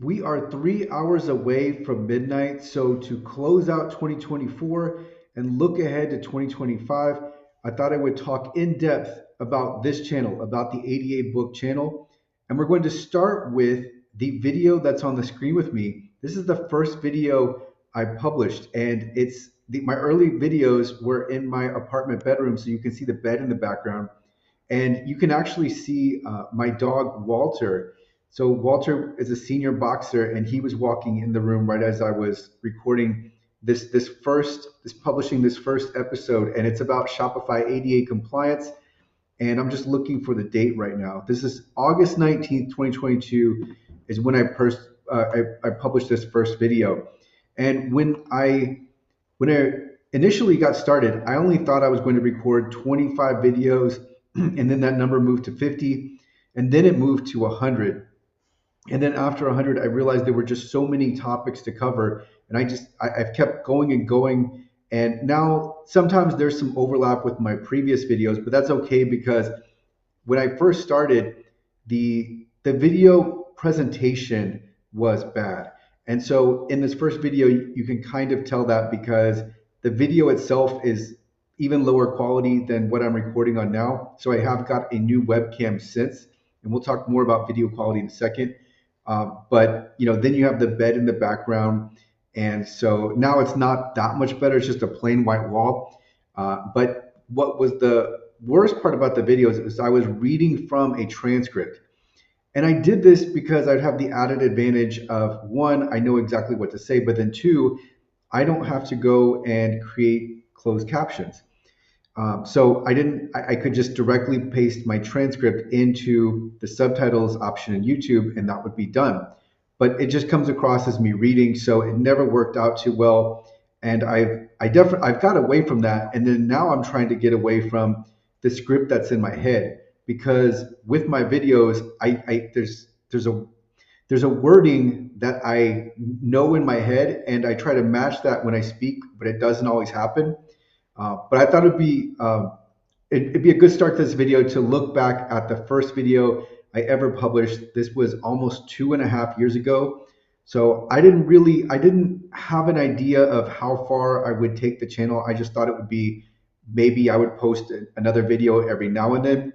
We are 3 hours away from midnight. So, to close out 2024 and look ahead to 2025, I thought I would talk in depth about this channel, about the ADA Book channel. And we're going to start with the video that's on the screen with me. This is the first video I published, and my early videos were in my apartment bedroom. So, you can see the bed in the background, and you can actually see my dog Walter. So Walter is a senior boxer, and he was walking in the room right as I was recording this publishing this first episode, and it's about Shopify ADA compliance. And I'm just looking for the date right now. This is August 19th, 2022, is when I published this first video. And when I initially got started, I only thought I was going to record 25 videos, and then that number moved to 50, and then it moved to 100. And then after 100, I realized there were just so many topics to cover, and I've kept going and going. And now sometimes there's some overlap with my previous videos, but that's okay because when I first started, the video presentation was bad. And so in this first video, you can kind of tell that because the video itself is even lower quality than what I'm recording on now. So I have got a new webcam since, and we'll talk more about video quality in a second. But then you have the bed in the background, and so now it's not that much better. It's just a plain white wall. But what was the worst part about the videos is I was reading from a transcript. And I did this because I'd have the added advantage of one, I know exactly what to say, but then two, I don't have to go and create closed captions. So I could just directly paste my transcript into the subtitles option in YouTube, and that would be done. But it just comes across as me reading, so it never worked out too well. And I've got away from that, and then now I'm trying to get away from the script that's in my head, because with my videos, there's a wording that I know in my head, and I try to match that when I speak, but it doesn't always happen. But I thought it'd be a good start to this video to look back at the first video I ever published. This was almost 2.5 years ago. So I didn't have an idea of how far I would take the channel. I just thought it would be maybe I would post another video every now and then.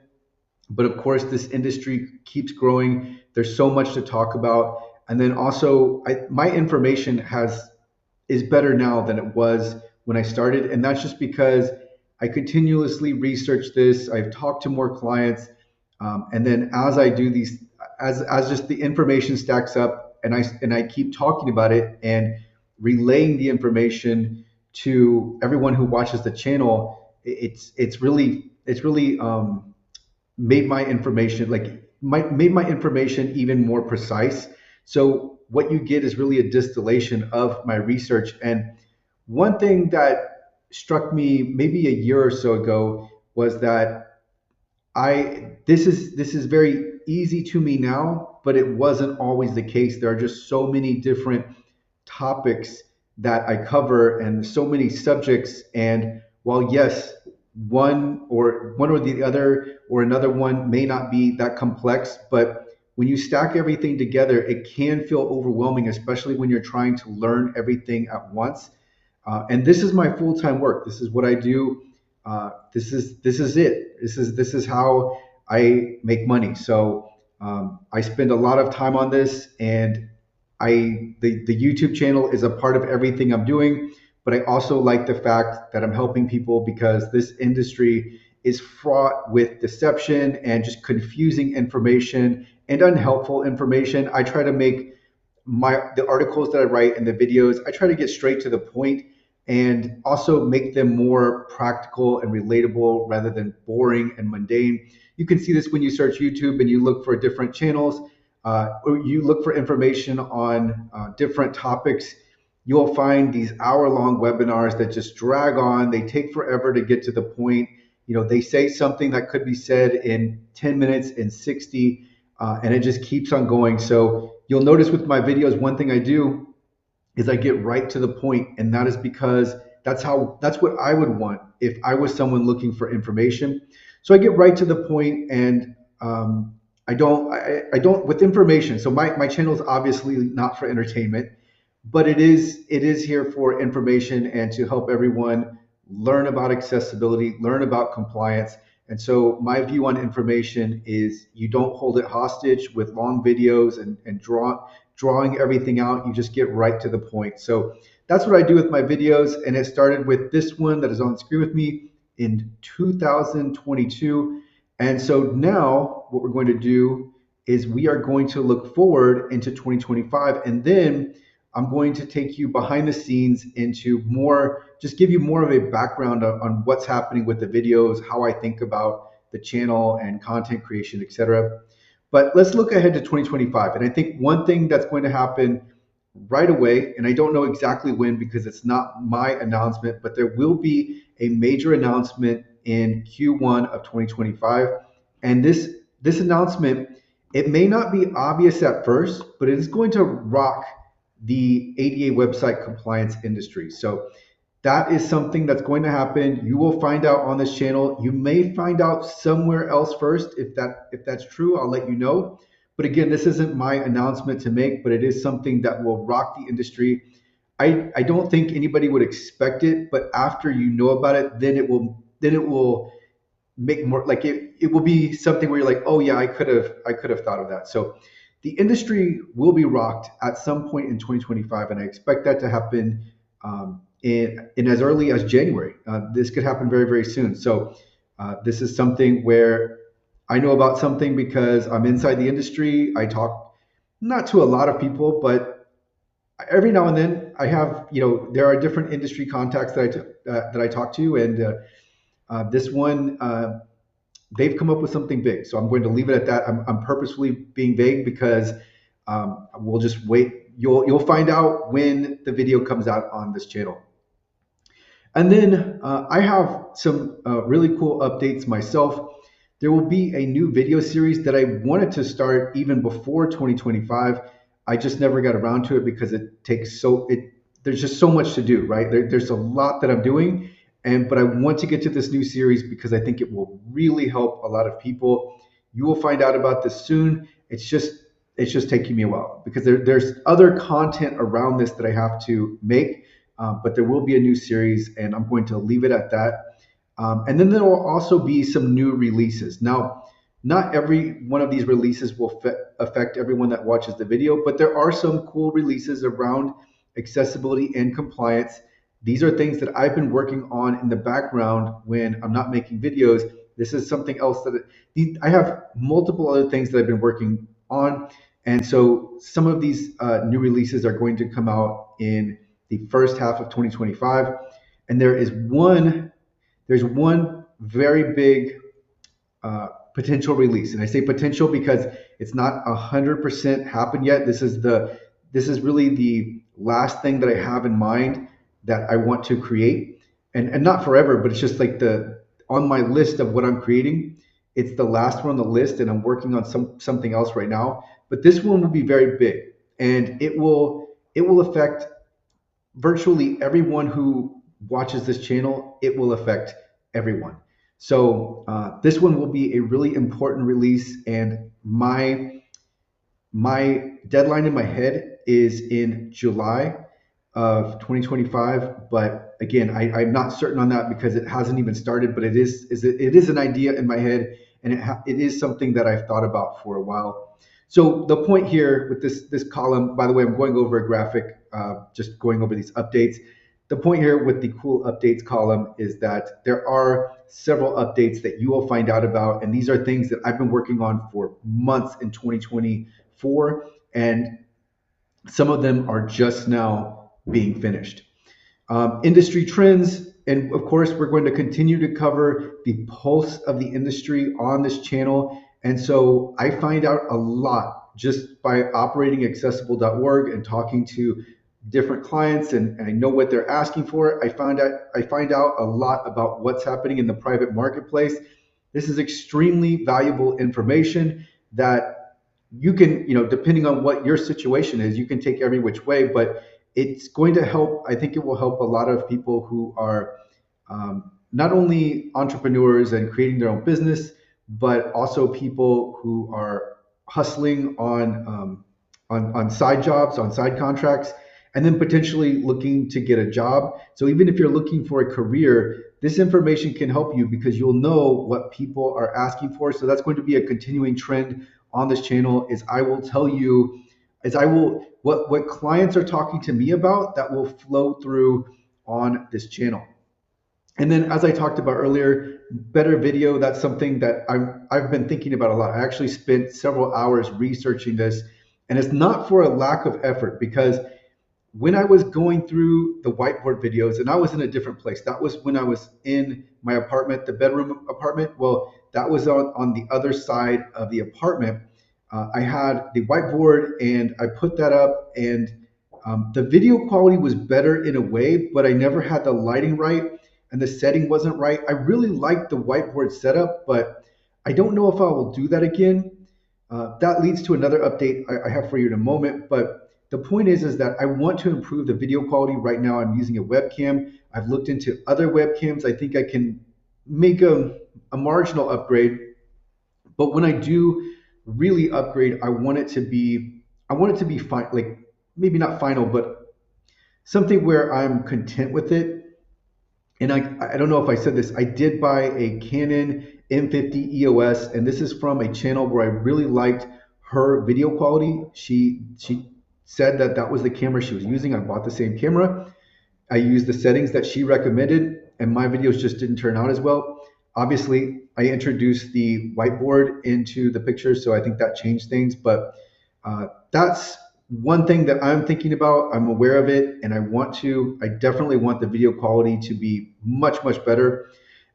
But of course, this industry keeps growing. There's so much to talk about. And then also, my information is better now than it was when I started. And that's just because I continuously research this. I've talked to more clients. And then as I do these, as just the information stacks up, and I keep talking about it and relaying the information to everyone who watches the channel, it's really made my information made my information even more precise. So what you get is really a distillation of my research. And one thing that struck me maybe a year or so ago was that I this is very easy to me now, but it wasn't always the case. There are just so many different topics that I cover and so many subjects. And while yes, one or the other or another one may not be that complex, but when you stack everything together, it can feel overwhelming, especially when you're trying to learn everything at once. And this is my full-time work. This is what I do. This is it. This is how I make money. So I spend a lot of time on this, and the YouTube channel is a part of everything I'm doing. But I also like the fact that I'm helping people because this industry is fraught with deception and just confusing information and unhelpful information. I try to make the articles that I write and the videos, I try to get straight to the point and also make them more practical and relatable rather than boring and mundane. You can see this when you search YouTube and you look for different channels, or you look for information on different topics. You'll find these hour-long webinars that just drag on. They take forever to get to the point. They say something that could be said in 10 minutes, in 60, and it just keeps on going. So you'll notice with my videos, one thing I do is I get right to the point, and that is because that's what I would want if I was someone looking for information. So I get right to the point, and I don't with information. So my channel is obviously not for entertainment, but it is here for information and to help everyone learn about accessibility, learn about compliance. And so my view on information is you don't hold it hostage with long videos and drawing everything out. You just get right to the point. So that's what I do with my videos. And it started with this one that is on the screen with me in 2022. And so now what we're going to do is we are going to look forward into 2025, and then I'm going to take you behind the scenes into more, just give you more of a background on what's happening with the videos, how I think about the channel and content creation, etc. But let's look ahead to 2025. And I think one thing that's going to happen right away, and I don't know exactly when because it's not my announcement, but there will be a major announcement in Q1 of 2025. And this announcement, it may not be obvious at first, but it is going to rock the ADA website compliance industry. So that is something that's going to happen. You will find out on this channel. You may find out somewhere else first. If that's true, I'll let you know. But again, this isn't my announcement to make, but it is something that will rock the industry. I don't think anybody would expect it, but after you know about it, then it will make more like it will be something where you're like, oh yeah, I could have thought of that. So the industry will be rocked at some point in 2025, and I expect that to happen in as early as January. This could happen very, very soon. So this is something where I know about something because I'm inside the industry. I talk not to a lot of people, but every now and then I have, there are different industry contacts that I talk to, and this one, they've come up with something big. So I'm going to leave it at that. I'm purposefully being vague because we'll just wait. You'll find out when the video comes out on this channel. And then I have some really cool updates myself. There will be a new video series that I wanted to start even before 2025. I just never got around to it because there's just so much to do, right? There's a lot that I'm doing, but I want to get to this new series because I think it will really help a lot of people. You will find out about this soon. It's just taking me a while because there's other content around this that I have to make, but there will be a new series, and I'm going to leave it at that. And then there will also be some new releases. Now, not every one of these releases will affect everyone that watches the video, but there are some cool releases around accessibility and compliance. These are things that I've been working on in the background when I'm not making videos. This is something else I have multiple other things that I've been working on. And so some of these new releases are going to come out in the first half of 2025. And there's one very big potential release. And I say potential because it's not 100% happened yet. This is really the last thing that I have in mind that I want to create, and not forever, but it's just like on my list of what I'm creating. It's the last one on the list, and I'm working on something else right now. But this one will be very big, and it will affect virtually everyone who watches this channel. It will affect everyone. So this one will be a really important release, and my deadline in my head is in July of 2025. But again, I'm not certain on that because it hasn't even started. But it is an idea in my head, and it is something that I've thought about for a while. So the point here with this column, by the way, I'm going over a graphic, just going over these updates. The point here with the cool updates column is that there are several updates that you will find out about, and these are things that I've been working on for months in 2024, and some of them are just now being finished. Industry trends, and of course, we're going to continue to cover the pulse of the industry on this channel. And so I find out a lot just by operating accessible.org and talking to different clients, and I know what they're asking for. I find out a lot about what's happening in the private marketplace. This is extremely valuable information that you can, depending on what your situation is, you can take every which way, but it's going to help. I think it will help a lot of people who are not only entrepreneurs and creating their own business, but also people who are hustling on side jobs, on side contracts, and then potentially looking to get a job. So even if you're looking for a career, this information can help you because you'll know what people are asking for. So that's going to be a continuing trend on this channel. Is I will tell you, is I will what clients are talking to me about that will flow through on this channel. And then, as I talked about earlier, better video, that's something that I've been thinking about a lot. I actually spent several hours researching this, and it's not for a lack of effort because when I was going through the whiteboard videos, and I was in a different place, that was when I was in my apartment, the bedroom apartment. Well, that was on the other side of the apartment. I had the whiteboard and I put that up, and the video quality was better in a way, but I never had the lighting right and the setting wasn't right. I really liked the whiteboard setup, but I don't know if I will do that again. That leads to another update I have for you in a moment. But the point is that I want to improve the video quality. Right now, I'm using a webcam. I've looked into other webcams. I think I can make a marginal upgrade. But when I do really upgrade, I want it to be fine, like maybe not final, but something where I'm content with it. And I don't know if I said this, I did buy a Canon M50 EOS, and this is from a channel where I really liked her video quality. She said that that was the camera she was using. I bought the same camera. I used the settings that she recommended, and my videos just didn't turn out as well. Obviously, I introduced the whiteboard into the picture, so I think that changed things. But that's one thing that I'm thinking about. I'm aware of it, and I definitely want the video quality to be much, much better.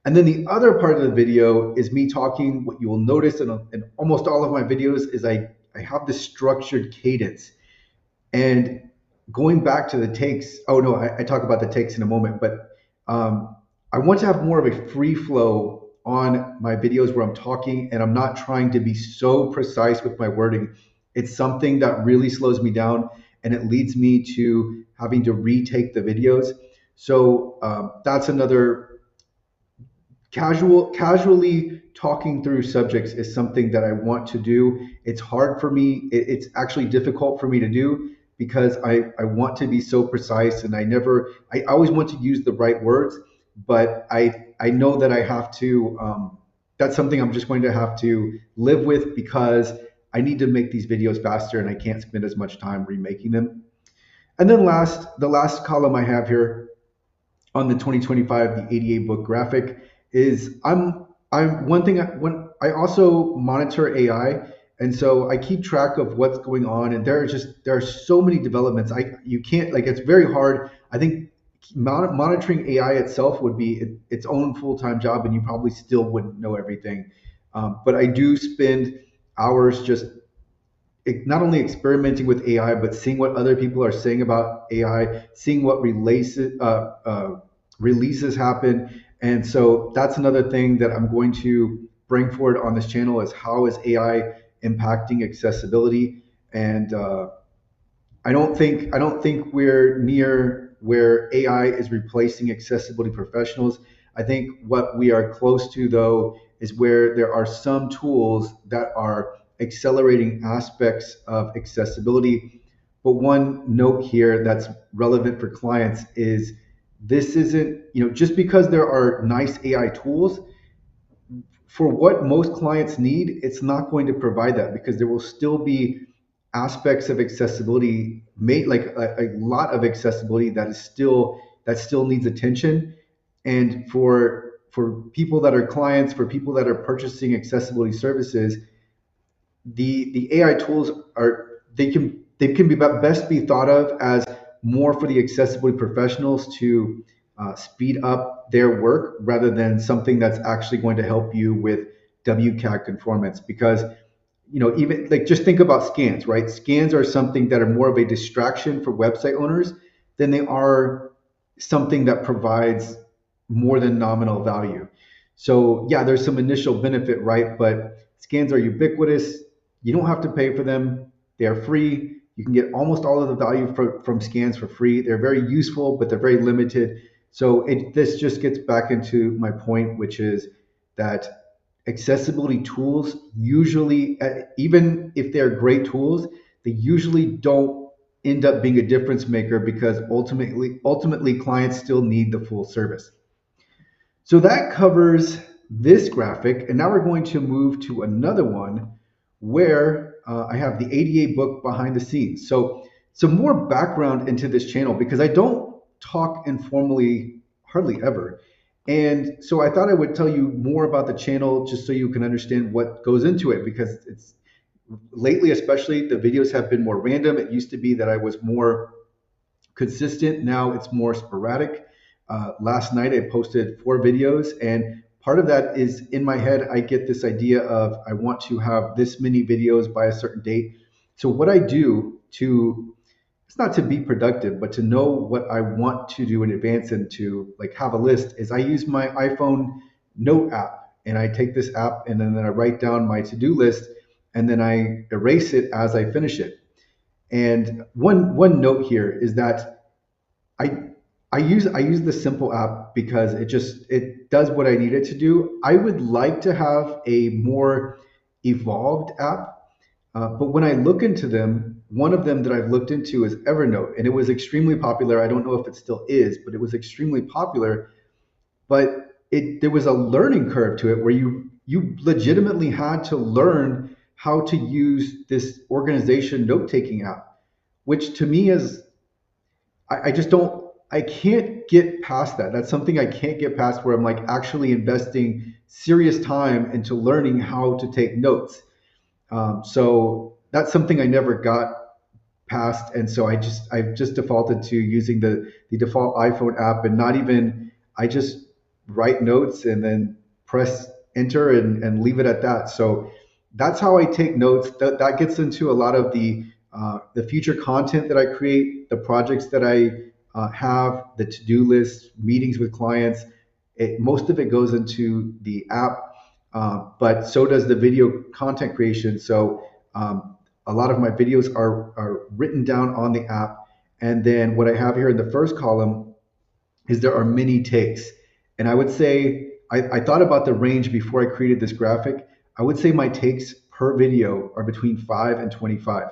And then the other part of the video is me talking. What you will notice in almost all of my videos is I have this structured cadence. And going back to the takes, oh no, I talk about the takes in a moment, but I want to have more of a free flow on my videos where I'm talking and I'm not trying to be so precise with my wording. It's something that really slows me down and it leads me to having to retake the videos. So that's another casually talking through subjects is something that I want to do. It's hard for me. It's actually difficult for me to do because I want to be so precise and I always want to use the right words, but I know that I have to, that's something I'm just going to have to live with because I need to make these videos faster and I can't spend as much time remaking them. And then the last column I have here on the 2025, the 88 book graphic is I'm one thing when I also monitor AI, and so I keep track of what's going on, and there are so many developments. You can't like it's very hard. I think monitoring AI itself would be its own full-time job, and you probably still wouldn't know everything. But I do spend hours just not only experimenting with AI, but seeing what other people are saying about AI, seeing what releases happen. And so that's another thing that I'm going to bring forward on this channel is how is AI impacting accessibility? And I don't think we're near where AI is replacing accessibility professionals. I think what we are close to though is where there are some tools that are accelerating aspects of accessibility. But one note here that's relevant for clients is this isn't, just because there are nice AI tools, for what most clients need, it's not going to provide that because there will still be aspects of accessibility made like a lot of accessibility that still needs attention. And for people that are clients, for people that are purchasing accessibility services, the AI tools they can be best be thought of as more for the accessibility professionals to speed up their work rather than something that's actually going to help you with WCAG conformance. Because even like just think about scans, right? Scans are something that are more of a distraction for website owners than they are something that provides more than nominal value. So yeah, there's some initial benefit, right? But scans are ubiquitous. You don't have to pay for them. They are free. You can get almost all of the value from scans for free. They're very useful, but they're very limited. So this just gets back into my point, which is that accessibility tools usually, even if they're great tools, they usually don't end up being a difference maker because ultimately clients still need the full service. So that covers this graphic, and now we're going to move to another one where I have the ADA book behind the scenes. So some more background into this channel because I don't talk informally hardly ever. And so I thought I would tell you more about the channel just so you can understand what goes into it because it's lately, especially, the videos have been more random. It used to be that I was more consistent. Now it's more sporadic. Last night I posted 4 videos, and part of that is in my head. I get this idea of I want to have this many videos by a certain date. So what I do to it's not to be productive, but to know what I want to do in advance and to like have a list is I use my iPhone note app, and I take this app and then I write down my to-do list and then I erase it as I finish it. And one note here is that I I use the simple app because it does what I need it to do. I would like to have a more evolved app, but when I look into them, one of them that I've looked into is Evernote, and it was extremely popular. I don't know if it still is, but it was extremely popular. But there was a learning curve to it where you legitimately had to learn how to use this organization note taking app, which to me is I just don't I can't get past that. That's something I can't get past where I'm like actually investing serious time into learning how to take notes. So that's something I never got past, and so I've just defaulted to using the default iPhone app, and not even I just write notes and then press enter and leave it at that. So that's how I take notes. That gets into a lot of the future content that I create, the projects that I have, the to-do list, meetings with clients. Most of it goes into the app, but so does the video content creation. So a lot of my videos are written down on the app. And then what I have here in the first column is there are many takes. And I would say, I thought about the range before I created this graphic. I would say my takes per video are between 5 and 25.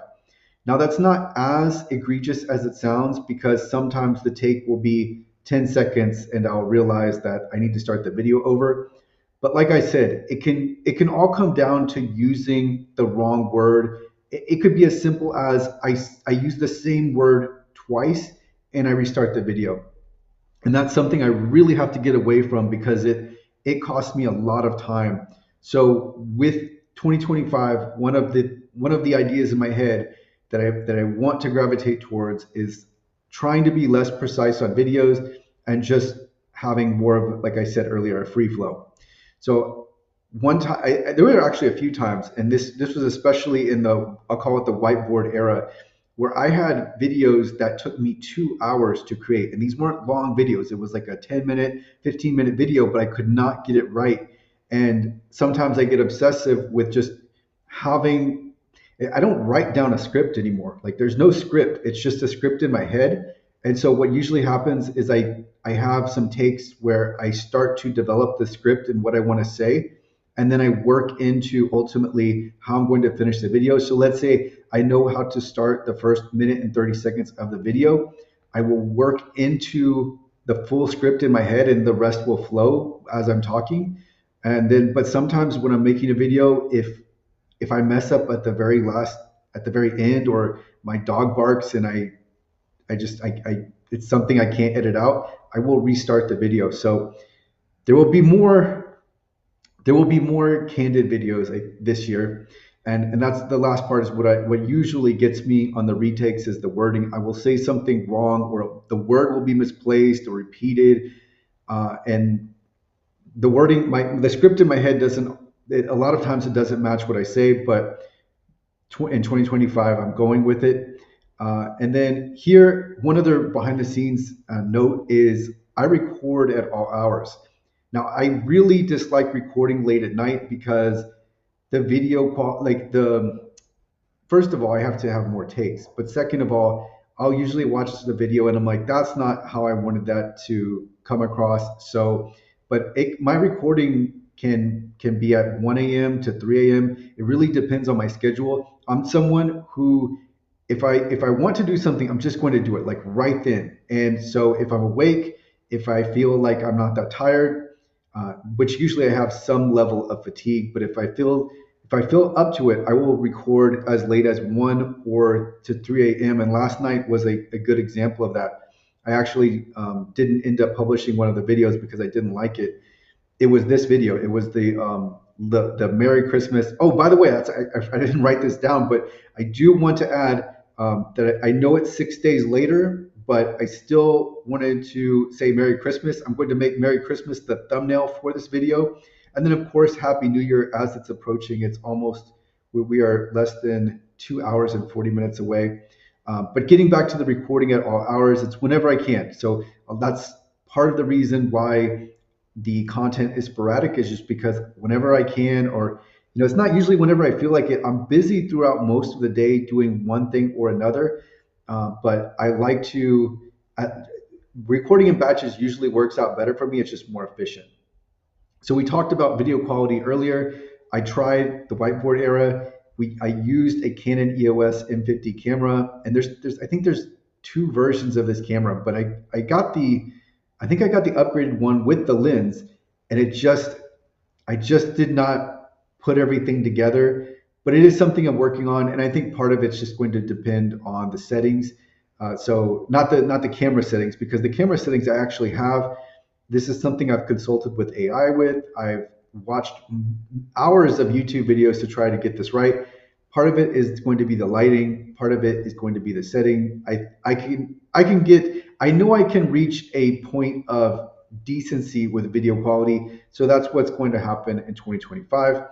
Now, that's not as egregious as it sounds because sometimes the take will be 10 seconds and I'll realize that I need to start the video over. But like I said, it can all come down to using the wrong word. It could be as simple as I use the same word twice and I restart the video. And that's something I really have to get away from because it costs me a lot of time. So with 2025, one of the ideas in my head that I want to gravitate towards is trying to be less precise on videos and just having more of, like I said earlier, a free flow. So one time, there were actually a few times, and this was especially in the, I'll call it the whiteboard era, where I had videos that took me 2 hours to create, and these weren't long videos. It was like a 10-minute, 15-minute video, but I could not get it right. And sometimes I get obsessive with just having. I don't write down a script anymore. Like there's no script. It's just a script in my head. And so what usually happens is I have some takes where I start to develop the script and what I want to say, and then I work into ultimately how I'm going to finish the video. So let's say I know how to start the first minute and 30 seconds of the video. I will work into the full script in my head and the rest will flow as I'm talking. And then, but sometimes when I'm making a video, if I mess up at the very end, or my dog barks and it's something I can't edit out, I will restart the video. So there will be more, there will be more candid videos this year. And that's the last part is what usually gets me on the retakes is the wording. I will say something wrong or the word will be misplaced or repeated. And the script in my head doesn't, a lot of times it doesn't match what I say, but in 2025, I'm going with it. And then here, one other behind the scenes note is I record at all hours. Now, I really dislike recording late at night because the video like first of all, I have to have more takes. But second of all, I'll usually watch the video and I'm like, that's not how I wanted that to come across. So, but my recording can be at 1 a.m. to 3 a.m. It really depends on my schedule. I'm someone who, if I want to do something, I'm just going to do it like right then. And so if I'm awake, if I feel like I'm not that tired, which usually I have some level of fatigue, but if I feel up to it, I will record as late as 1 or to 3 a.m. And last night was a good example of that. I actually didn't end up publishing one of the videos because I didn't like it. It was this video. It was the Merry Christmas. Oh, by the way, I didn't write this down, but I do want to add that I know it's 6 days later, but I still wanted to say Merry Christmas. I'm going to make Merry Christmas the thumbnail for this video, and then of course Happy New Year as it's approaching. It's almost we are less than 2 hours and 40 minutes away. But getting back to the recording at all hours, it's whenever I can. So that's part of the reason why the content is sporadic, is just because whenever I can, or it's not usually whenever I feel like it. I'm busy throughout most of the day doing one thing or another, but I like to. Recording in batches usually works out better for me. It's just more efficient. So we talked about video quality earlier. I tried the whiteboard era. I used a Canon EOS M50 camera, and there's I think there's two versions of this camera, but I think I got the upgraded one with the lens, and I just did not put everything together. But it is something I'm working on, and I think part of it's just going to depend on the settings. So not the camera settings, because the camera settings I actually have. This is something I've consulted with AI with. I've watched hours of YouTube videos to try to get this right. Part of it is going to be the lighting. Part of it is going to be the setting. I know I can reach a point of decency with video quality. So that's what's going to happen in 2025.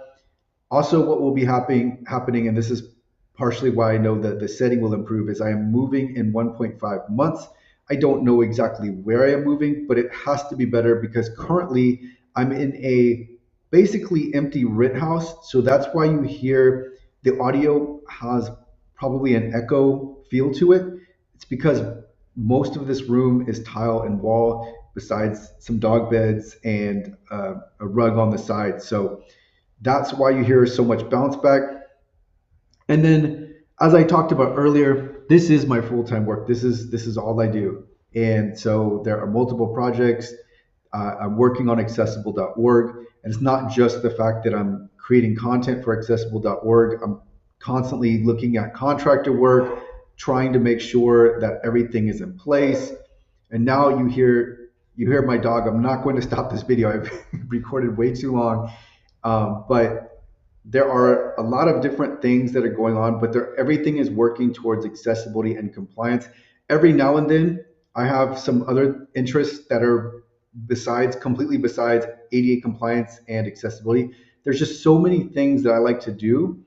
Also, what will be happening, and this is partially why I know that the setting will improve, is I am moving in 1.5 months. I don't know exactly where I am moving, but it has to be better because currently I'm in a basically empty rent house. So that's why you hear the audio has probably an echo feel to it. It's because most of this room is tile and wall, besides some dog beds and a rug on the side. So that's why you hear so much bounce back. And then, as I talked about earlier, this is my full-time work. This is all I do. And so there are multiple projects. I'm working on accessible.org, and it's not just the fact that I'm creating content for accessible.org. I'm constantly looking at contractor work, trying to make sure that everything is in place. And now you hear my dog. I'm not going to stop this video. I've recorded way too long, but there are a lot of different things that are going on, but everything is working towards accessibility and compliance. Every now and then, I have some other interests that are completely besides ADA compliance and accessibility. There's just so many things that I like to do.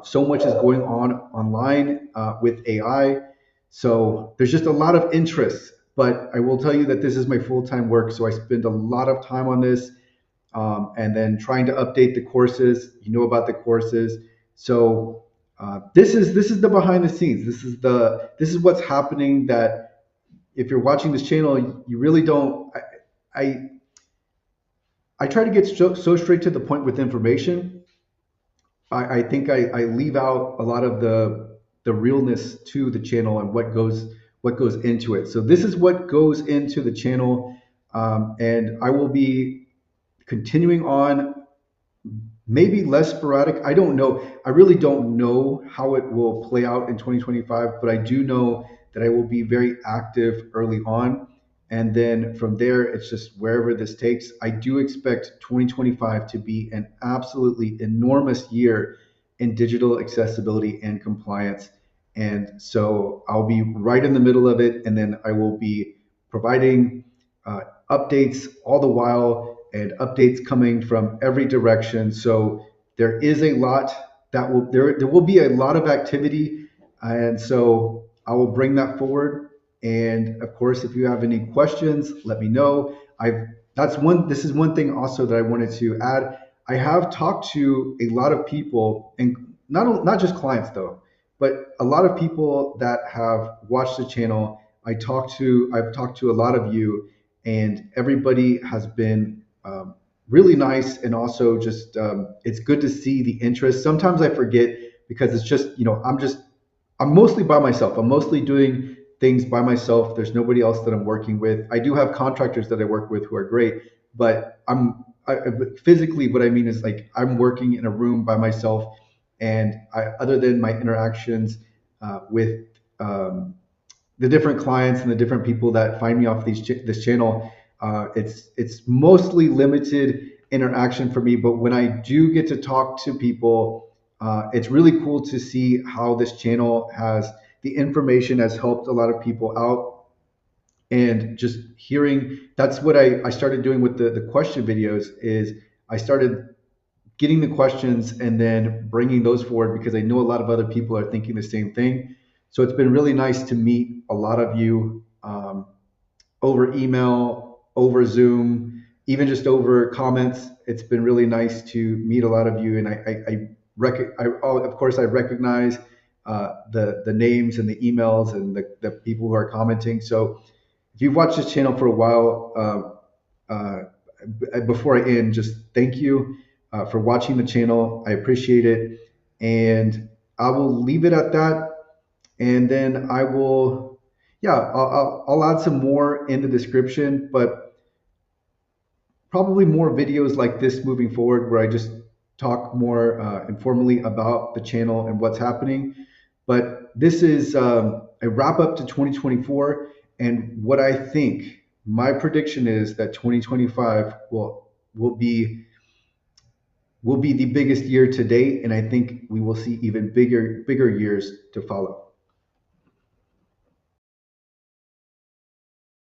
So much is going on online with AI. So there's just a lot of interest, but I will tell you that this is my full-time work. So I spend a lot of time on this. And then trying to update the courses. You know about the courses. So this is the behind the scenes. This is what's happening. That if you're watching this channel, you really don't. I try to get so straight to the point with information. I think I leave out a lot of the realness to the channel and what goes into it. So this is what goes into the channel, and I will be continuing on, maybe less sporadic. I don't know. I really don't know how it will play out in 2025, but I do know that I will be very active early on. And then from there, it's just wherever this takes. I do expect 2025 to be an absolutely enormous year in digital accessibility and compliance. And so I'll be right in the middle of it. And then I will be providing updates all the while, and updates coming from every direction. So there is a lot there will be a lot of activity, and so I will bring that forward. And of course, if you have any questions, let me know. This is one thing also that I wanted to add. I have talked to a lot of people, and not just clients though, but a lot of people that have watched the channel. I've talked to a lot of you, and everybody has been really nice, and also just it's good to see the interest. Sometimes I forget because it's just I'm mostly by myself. I'm mostly doing things by myself. There's nobody else that I'm working with. I do have contractors that I work with who are great, but physically, what I mean is like I'm working in a room by myself, and other than my interactions with the different clients and the different people that find me off this channel, it's mostly limited interaction for me. But when I do get to talk to people, it's really cool to see how this channel has the information has helped a lot of people out. And just hearing, that's what I started doing with the question videos is I started getting the questions and then bringing those forward because I know a lot of other people are thinking the same thing. So it's been really nice to meet a lot of you over email, over Zoom, even just over comments. It's been really nice to meet a lot of you, and of course I recognize the names and the emails and the people who are commenting. So if you've watched this channel for a while, before I end, just thank you for watching the channel. I appreciate it. And I will leave it at that. And then I will, yeah, I'll add some more in the description, but probably more videos like this moving forward where I just talk more informally about the channel and what's happening. But this is a wrap up to 2024. And what I think, my prediction is that 2025 will be the biggest year to date, and I think we will see even bigger years to follow.